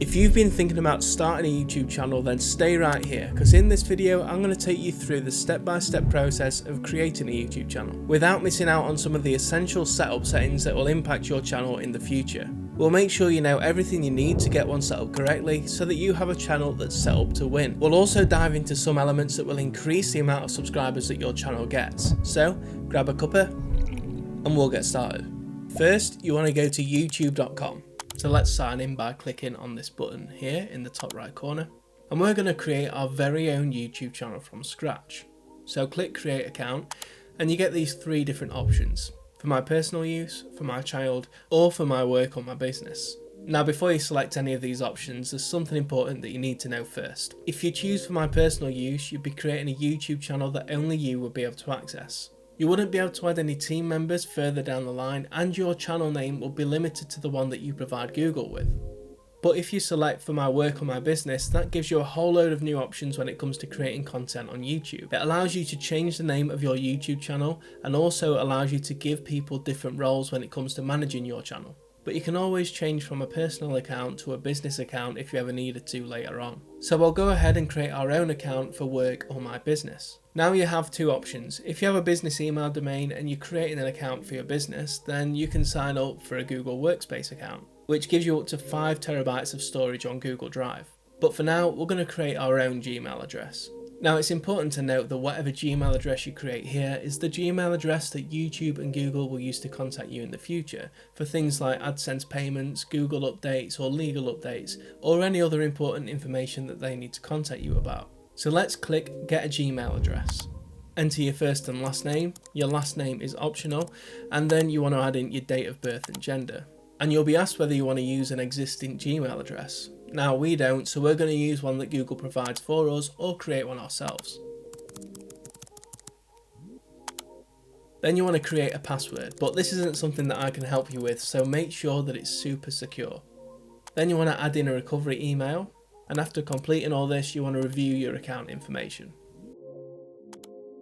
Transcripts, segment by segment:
If you've been thinking about starting a YouTube channel, then stay right here, because in this video I'm going to take you through the step-by-step process of creating a YouTube channel without missing out on some of the essential setup settings that will impact your channel in the future. We'll make sure you know everything you need to get one set up correctly so that you have a channel that's set up to win. We'll also dive into some elements that will increase the amount of subscribers that your channel gets. So grab a cuppa and we'll get started. First, you want to go to youtube.com. So let's sign in by clicking on this button here in the top right corner. And we're going to create our very own YouTube channel from scratch. So click create account and you get these three different options: for my personal use, for my child, or for my work or my business. Now before you select any of these options, there's something important that you need to know first. If you choose for my personal use, you'd be creating a YouTube channel that only you would be able to access. You wouldn't be able to add any team members further down the line, and your channel name will be limited to the one that you provide Google with. But if you select for my work or my business, that gives you a whole load of new options when it comes to creating content on YouTube. It allows you to change the name of your YouTube channel and also allows you to give people different roles when it comes to managing your channel. But you can always change from a personal account to a business account if you ever needed to later on. So we'll go ahead and create our own account for work or my business. Now you have two options. If you have a business email domain and you're creating an account for your business, then you can sign up for a Google Workspace account, which gives you up to 5 terabytes of storage on Google Drive. But for now, we're going to create our own Gmail address. Now it's important to note that whatever Gmail address you create here is the Gmail address that YouTube and Google will use to contact you in the future for things like AdSense payments, Google updates or legal updates, or any other important information that they need to contact you about. So let's click get a Gmail address. Enter your first and last name. Your last name is optional, and then you want to add in your date of birth and gender. And you'll be asked whether you want to use an existing Gmail address. Now we don't, so we're going to use one that Google provides for us or create one ourselves. Then you want to create a password, but this isn't something that I can help you with, so make sure that it's super secure. Then you want to add in a recovery email, and after completing all this you want to review your account information.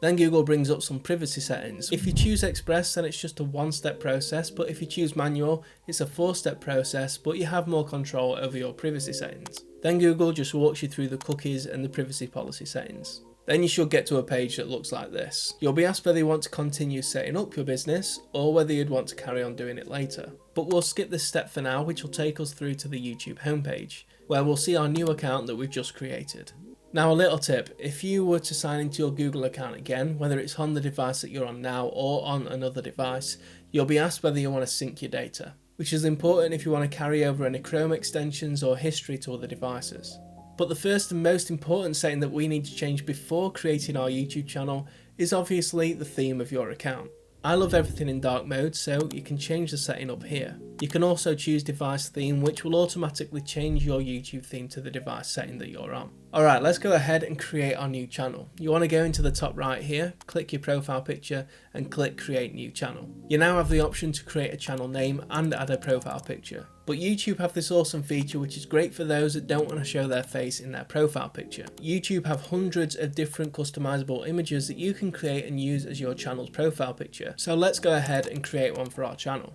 Then Google brings up some privacy settings. If you choose Express, then it's just a one-step process, but if you choose Manual, it's a 4-step process, but you have more control over your privacy settings. Then Google just walks you through the cookies and the privacy policy settings. Then you should get to a page that looks like this. You'll be asked whether you want to continue setting up your business or whether you'd want to carry on doing it later. But we'll skip this step for now, which will take us through to the YouTube homepage, where we'll see our new account that we've just created. Now a little tip, if you were to sign into your Google account again, whether it's on the device that you're on now or on another device, you'll be asked whether you want to sync your data, which is important if you want to carry over any Chrome extensions or history to other devices. But the first and most important setting that we need to change before creating our YouTube channel is obviously the theme of your account. I love everything in dark mode, so you can change the setting up here. You can also choose device theme, which will automatically change your YouTube theme to the device setting that you're on. Alright, let's go ahead and create our new channel. You want to go into the top right here, click your profile picture and click create new channel. You now have the option to create a channel name and add a profile picture. But YouTube have this awesome feature which is great for those that don't want to show their face in their profile picture. YouTube have hundreds of different customizable images that you can create and use as your channel's profile picture. So let's go ahead and create one for our channel.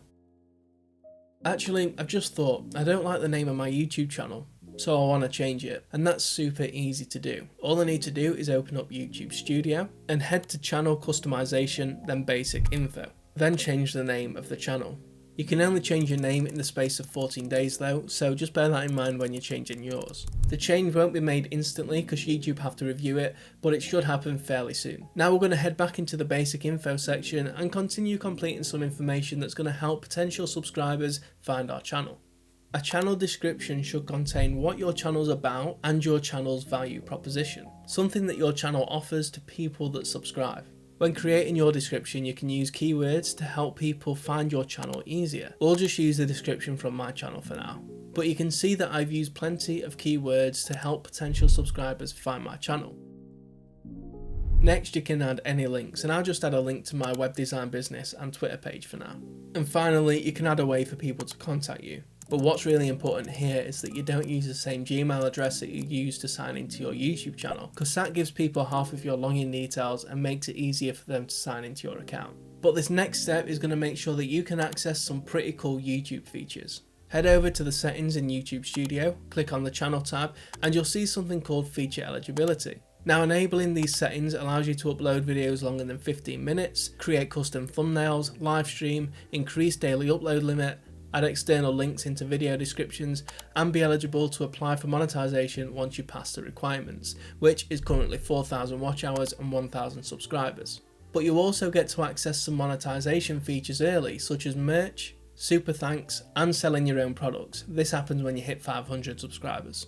Actually, I've just thought, I don't like the name of my YouTube channel, so I want to change it, and that's super easy to do. All I need to do is open up YouTube Studio and head to channel customization, then basic info, then change the name of the channel. You can only change your name in the space of 14 days though, so just bear that in mind when you're changing yours. The change won't be made instantly because YouTube have to review it, but it should happen fairly soon. Now we're going to head back into the basic info section and continue completing some information that's going to help potential subscribers find our channel. A channel description should contain what your channel's about and your channel's value proposition, something that your channel offers to people that subscribe. When creating your description, you can use keywords to help people find your channel easier. We'll just use the description from my channel for now. But you can see that I've used plenty of keywords to help potential subscribers find my channel. Next, you can add any links, and I'll just add a link to my web design business and Twitter page for now. And finally, you can add a way for people to contact you. But what's really important here is that you don't use the same Gmail address that you use to sign into your YouTube channel, because that gives people half of your login details and makes it easier for them to sign into your account. But this next step is going to make sure that you can access some pretty cool YouTube features. Head over to the settings in YouTube Studio, click on the channel tab, and you'll see something called feature eligibility. Now, enabling these settings allows you to upload videos longer than 15 minutes, create custom thumbnails, live stream, increase daily upload limit, add external links into video descriptions, and be eligible to apply for monetization once you pass the requirements, which is currently 4,000 watch hours and 1,000 subscribers. But you also get to access some monetization features early, such as merch, super thanks, and selling your own products. This happens when you hit 500 subscribers.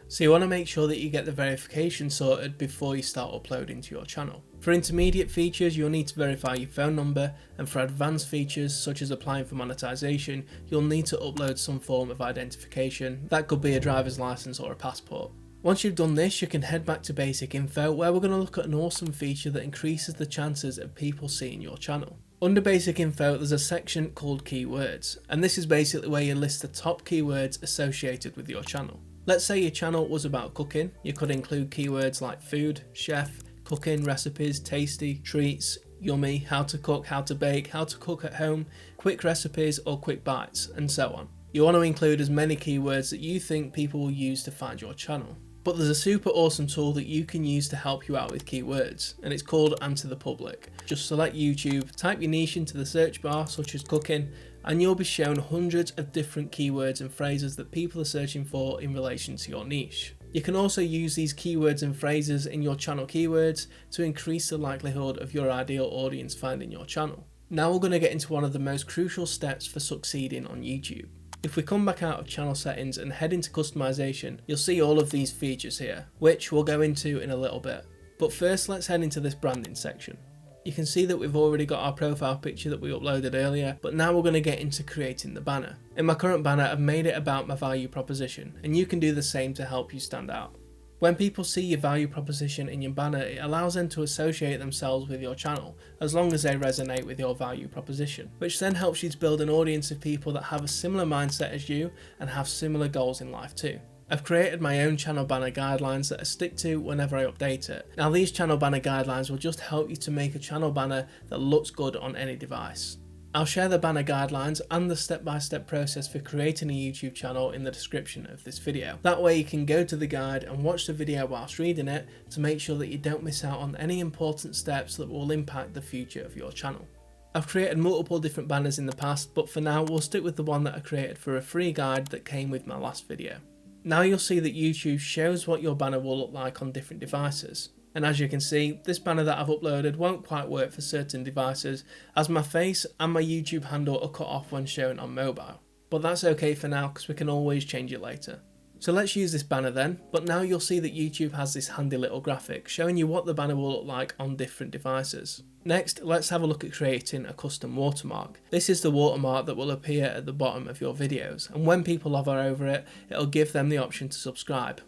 So you want to make sure that you get the verification sorted before you start uploading to your channel. For intermediate features, you'll need to verify your phone number, and for advanced features such as applying for monetization, you'll need to upload some form of identification. That could be a driver's license or a passport. Once you've done this, you can head back to basic info, where we're going to look at an awesome feature that increases the chances of people seeing your channel. Under basic info, there's a section called keywords, and this is basically where you list the top keywords associated with your channel. Let's say your channel was about cooking. You could include keywords like food, chef, cooking, recipes, tasty, treats, yummy, how to cook, how to bake, how to cook at home, quick recipes or quick bites, and so on. You want to include as many keywords that you think people will use to find your channel. But there's a super awesome tool that you can use to help you out with keywords, and it's called Answer the Public. Just select YouTube, type your niche into the search bar, such as cooking, and you'll be shown hundreds of different keywords and phrases that people are searching for in relation to your niche. You can also use these keywords and phrases in your channel keywords to increase the likelihood of your ideal audience finding your channel. Now we're going to get into one of the most crucial steps for succeeding on YouTube. If we come back out of channel settings and head into customization, you'll see all of these features here, which we'll go into in a little bit. But first, let's head into this branding section. You can see that we've already got our profile picture that we uploaded earlier, but now we're going to get into creating the banner. In my current banner, I've made it about my value proposition, and you can do the same to help you stand out. When people see your value proposition in your banner, it allows them to associate themselves with your channel, as long as they resonate with your value proposition, which then helps you to build an audience of people that have a similar mindset as you and have similar goals in life too. I've created my own channel banner guidelines that I stick to whenever I update it. Now, these channel banner guidelines will just help you to make a channel banner that looks good on any device. I'll share the banner guidelines and the step-by-step process for creating a YouTube channel in the description of this video. That way you can go to the guide and watch the video whilst reading it to make sure that you don't miss out on any important steps that will impact the future of your channel. I've created multiple different banners in the past, but for now we'll stick with the one that I created for a free guide that came with my last video. Now you'll see that YouTube shows what your banner will look like on different devices. And as you can see, this banner that I've uploaded won't quite work for certain devices, as my face and my YouTube handle are cut off when shown on mobile. But that's okay for now, because we can always change it later. So let's use this banner then, but now you'll see that YouTube has this handy little graphic showing you what the banner will look like on different devices. Next, let's have a look at creating a custom watermark. This is the watermark that will appear at the bottom of your videos, and when people hover over it, it'll give them the option to subscribe.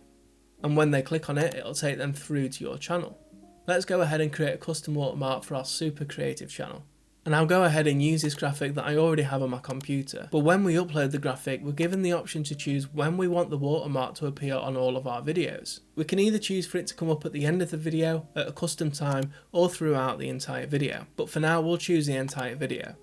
And when they click on it, it'll take them through to your channel. Let's go ahead and create a custom watermark for our super creative channel. And I'll go ahead and use this graphic that I already have on my computer. But when we upload the graphic, we're given the option to choose when we want the watermark to appear on all of our videos. We can either choose for it to come up at the end of the video, at a custom time, or throughout the entire video. But for now, we'll choose the entire video.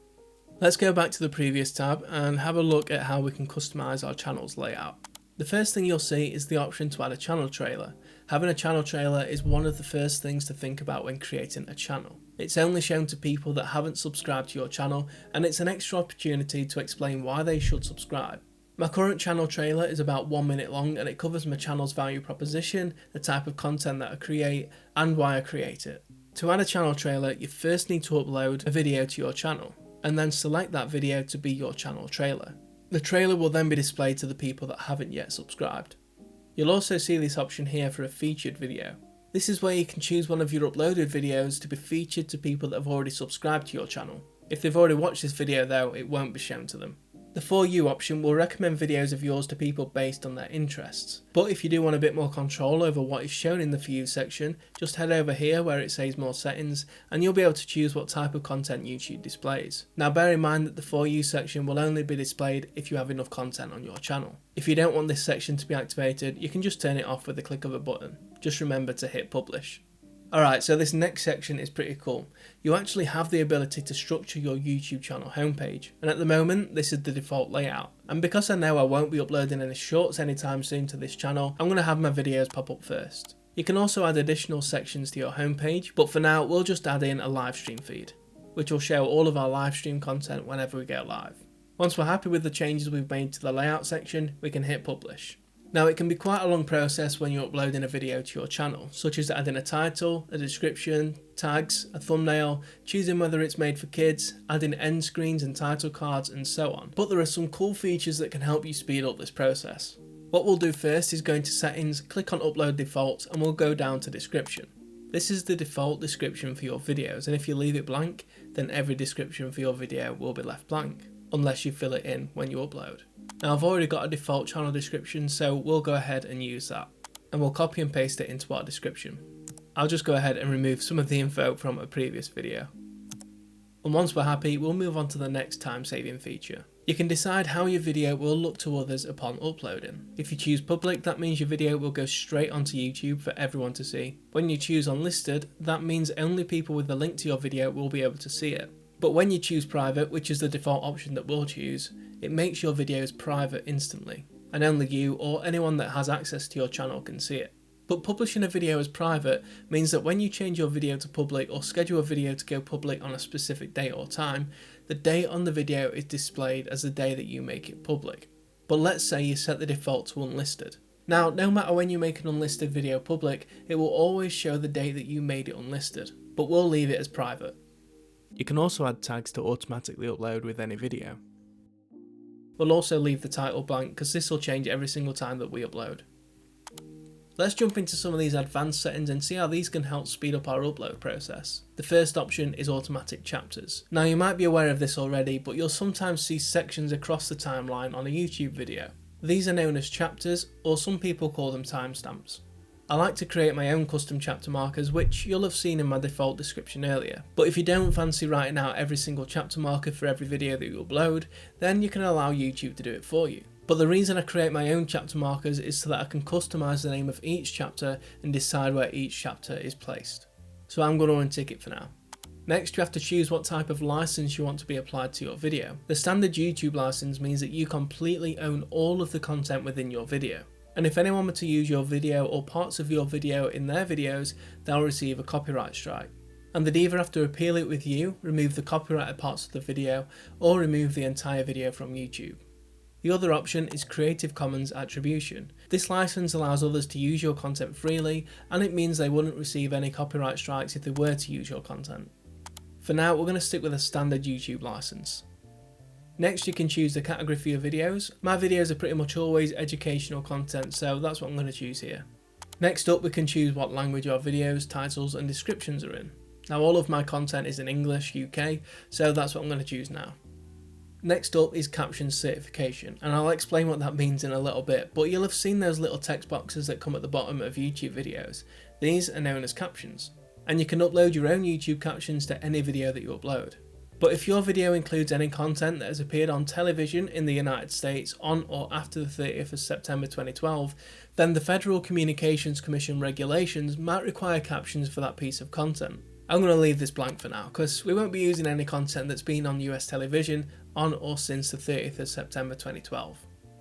Let's go back to the previous tab and have a look at how we can customize our channel's layout. The first thing you'll see is the option to add a channel trailer. Having a channel trailer is one of the first things to think about when creating a channel. It's only shown to people that haven't subscribed to your channel, and it's an extra opportunity to explain why they should subscribe. My current channel trailer is about 1 minute long, and it covers my channel's value proposition, the type of content that I create, and why I create it. To add a channel trailer, you first need to upload a video to your channel, and then select that video to be your channel trailer. The trailer will then be displayed to the people that haven't yet subscribed. You'll also see this option here for a featured video. This is where you can choose one of your uploaded videos to be featured to people that have already subscribed to your channel. If they've already watched this video though, it won't be shown to them. The For You option will recommend videos of yours to people based on their interests. But if you do want a bit more control over what is shown in the For You section, just head over here where it says more settings, and you'll be able to choose what type of content YouTube displays. Now bear in mind that the For You section will only be displayed if you have enough content on your channel. If you don't want this section to be activated, you can just turn it off with the click of a button. Just remember to hit publish. Alright, so this next section is pretty cool. You actually have the ability to structure your YouTube channel homepage, and at the moment this is the default layout. And because I know I won't be uploading any shorts anytime soon to this channel, I'm going to have my videos pop up first. You can also add additional sections to your homepage, but for now we'll just add in a live stream feed, which will show all of our live stream content whenever we go live. Once we're happy with the changes we've made to the layout section, we can hit publish. Now it can be quite a long process when you're uploading a video to your channel, such as adding a title, a description, tags, a thumbnail, choosing whether it's made for kids, adding end screens and title cards and so on. But there are some cool features that can help you speed up this process. What we'll do first is go into settings, click on upload defaults, and we'll go down to description. This is the default description for your videos, and if you leave it blank, then every description for your video will be left blank, unless you fill it in when you upload. Now I've already got a default channel description, so we'll go ahead and use that, and we'll copy and paste it into our description. I'll just go ahead and remove some of the info from a previous video. And once we're happy, we'll move on to the next time saving feature. You can decide how your video will look to others upon uploading. If you choose public, that means your video will go straight onto YouTube for everyone to see. When you choose unlisted, that means only people with the link to your video will be able to see it. But when you choose private, which is the default option that we'll choose, it makes your videos private instantly, and only you or anyone that has access to your channel can see it. But publishing a video as private means that when you change your video to public or schedule a video to go public on a specific date or time, the date on the video is displayed as the day that you make it public. But let's say you set the default to unlisted. Now, no matter when you make an unlisted video public, it will always show the date that you made it unlisted, but we'll leave it as private. You can also add tags to automatically upload with any video. We'll also leave the title blank because this will change every single time that we upload. Let's jump into some of these advanced settings and see how these can help speed up our upload process. The first option is automatic chapters. Now you might be aware of this already, but you'll sometimes see sections across the timeline on a YouTube video. These are known as chapters, or some people call them timestamps. I like to create my own custom chapter markers, which you'll have seen in my default description earlier. But if you don't fancy writing out every single chapter marker for every video that you upload, then you can allow YouTube to do it for you. But the reason I create my own chapter markers is so that I can customize the name of each chapter and decide where each chapter is placed. So I'm going to untick it for now. Next, you have to choose what type of license you want to be applied to your video. The standard YouTube license means that you completely own all of the content within your video. And if anyone were to use your video or parts of your video in their videos, they'll receive a copyright strike. And they'd either have to appeal it with you, remove the copyrighted parts of the video, or remove the entire video from YouTube. The other option is Creative Commons Attribution. This license allows others to use your content freely, and it means they wouldn't receive any copyright strikes if they were to use your content. For now, we're going to stick with a standard YouTube license. Next, you can choose the category for your videos. My videos are pretty much always educational content, so that's what I'm going to choose here. Next up, we can choose what language our videos, titles and descriptions are in. Now all of my content is in English UK, so that's what I'm going to choose now. Next up is caption certification, and I'll explain what that means in a little bit, but you'll have seen those little text boxes that come at the bottom of YouTube videos. These are known as captions, and you can upload your own YouTube captions to any video that you upload. But if your video includes any content that has appeared on television in the United States on or after the 30th of September 2012, then the Federal Communications Commission regulations might require captions for that piece of content. I'm going to leave this blank for now, because we won't be using any content that's been on US television on or since the 30th of September 2012.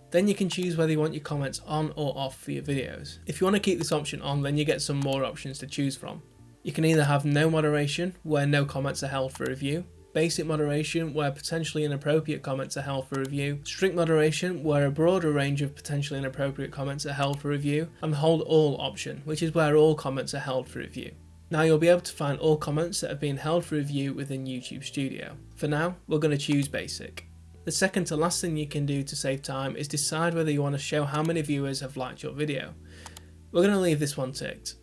Then you can choose whether you want your comments on or off for your videos. If you want to keep this option on, then you get some more options to choose from. You can either have no moderation, where no comments are held for review, basic moderation, where potentially inappropriate comments are held for review, strict moderation, where a broader range of potentially inappropriate comments are held for review, and the hold all option, which is where all comments are held for review. Now you'll be able to find all comments that have been held for review within YouTube Studio. For now, we're going to choose basic. The second to last thing you can do to save time is decide whether you want to show how many viewers have liked your video. We're going to leave this one ticked.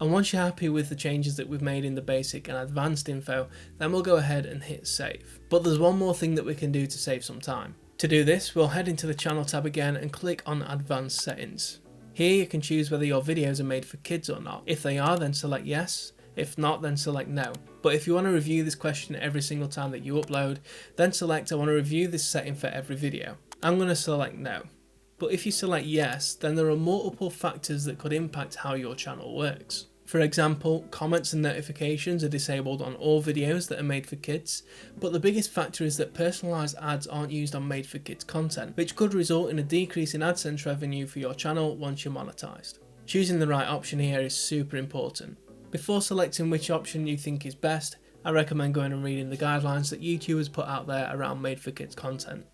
And once you're happy with the changes that we've made in the basic and advanced info, then we'll go ahead and hit save. But there's one more thing that we can do to save some time. To do this, we'll head into the channel tab again and click on advanced settings. Here you can choose whether your videos are made for kids or not. If they are, then select yes. If not, then select no. But if you want to review this question every single time that you upload, then select I want to review this setting for every video. I'm going to select no. But if you select yes, then there are multiple factors that could impact how your channel works. For example, comments and notifications are disabled on all videos that are made for kids, but the biggest factor is that personalised ads aren't used on made for kids content, which could result in a decrease in AdSense revenue for your channel once you're monetised. Choosing the right option here is super important. Before selecting which option you think is best, I recommend going and reading the guidelines that YouTube has put out there around made for kids content.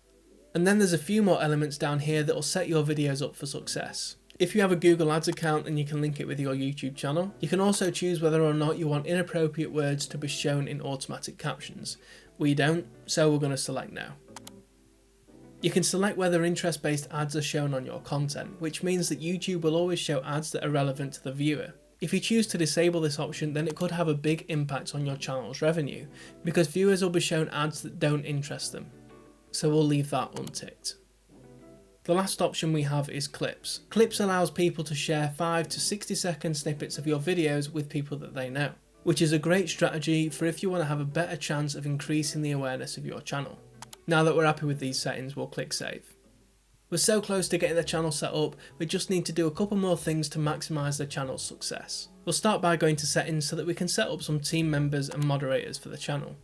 And then there's a few more elements down here that will set your videos up for success. If you have a Google Ads account and you can link it with your YouTube channel, you can also choose whether or not you want inappropriate words to be shown in automatic captions. We don't, so we're going to select no. You can select whether interest-based ads are shown on your content, which means that YouTube will always show ads that are relevant to the viewer. If you choose to disable this option, then it could have a big impact on your channel's revenue, because viewers will be shown ads that don't interest them. So we'll leave that unticked. The last option we have is clips. Clips allows people to share 5 to 60 second snippets of your videos with people that they know, which is a great strategy for if you want to have a better chance of increasing the awareness of your channel. Now that we're happy with these settings, we'll click save. We're so close to getting the channel set up, we just need to do a couple more things to maximise the channel's success. We'll start by going to settings so that we can set up some team members and moderators for the channel.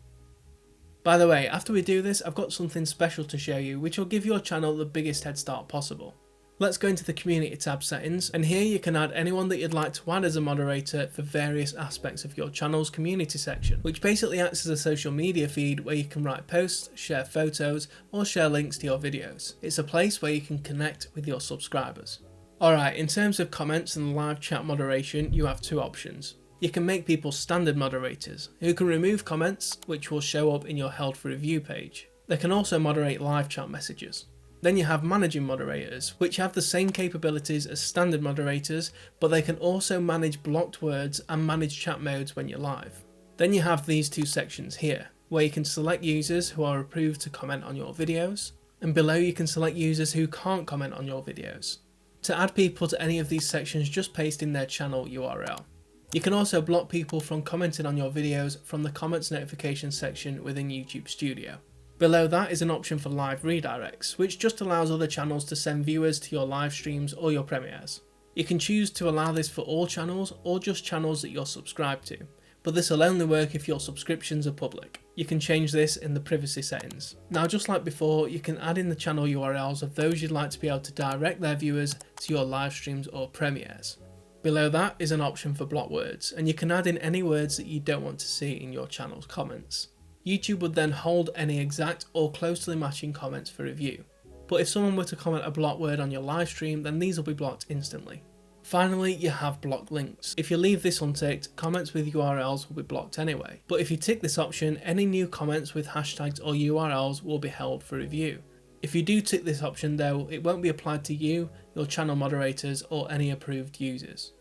By the way, after we do this, I've got something special to show you which will give your channel the biggest head start possible. Let's go into the community tab settings, and here you can add anyone that you'd like to add as a moderator for various aspects of your channel's community section, which basically acts as a social media feed where you can write posts, share photos, or share links to your videos. It's a place where you can connect with your subscribers. Alright, in terms of comments and live chat moderation, you have two options. You can make people standard moderators, who can remove comments, which will show up in your held for review page. They can also moderate live chat messages. Then you have managing moderators, which have the same capabilities as standard moderators, but they can also manage blocked words and manage chat modes when you're live. Then you have these two sections here, where you can select users who are approved to comment on your videos, and below you can select users who can't comment on your videos. To add people to any of these sections, just paste in their channel URL. You can also block people from commenting on your videos from the comments notification section within YouTube Studio. Below that is an option for live redirects, which just allows other channels to send viewers to your live streams or your premieres. You can choose to allow this for all channels or just channels that you're subscribed to, but this will only work if your subscriptions are public. You can change this in the privacy settings. Now, just like before, you can add in the channel URLs of those you'd like to be able to direct their viewers to your live streams or premieres. Below that is an option for block words, and you can add in any words that you don't want to see in your channel's comments. YouTube would then hold any exact or closely matching comments for review. But if someone were to comment a blocked word on your live stream, then these will be blocked instantly. Finally, you have blocked links. If you leave this unticked, comments with URLs will be blocked anyway. But if you tick this option, any new comments with hashtags or URLs will be held for review. If you do tick this option though, it won't be applied to you, your channel moderators, or any approved users.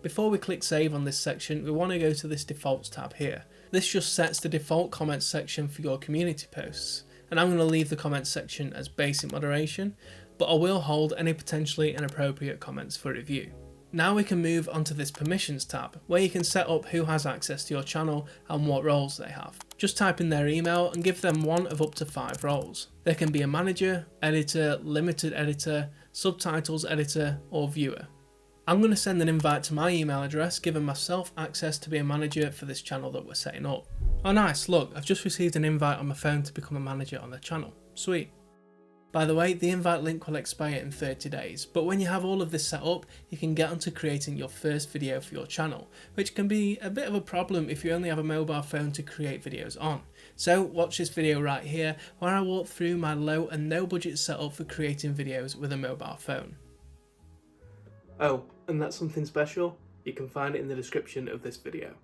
Before we click save on this section, we want to go to this defaults tab here. This just sets the default comments section for your community posts, and I'm going to leave the comments section as basic moderation, but I will hold any potentially inappropriate comments for review. Now we can move on to this permissions tab, where you can set up who has access to your channel and what roles they have. Just type in their email and give them one of up to 5 roles. They can be a manager, editor, limited editor, subtitles editor, or viewer. I'm going to send an invite to my email address, giving myself access to be a manager for this channel that we're setting up. Oh nice, look, I've just received an invite on my phone to become a manager on the channel. Sweet. By the way, the invite link will expire in 30 days, but when you have all of this set up, you can get onto creating your first video for your channel, which can be a bit of a problem if you only have a mobile phone to create videos on. So watch this video right here, where I walk through my low and no budget setup for creating videos with a mobile phone. Oh, and that's something special? You can find it in the description of this video.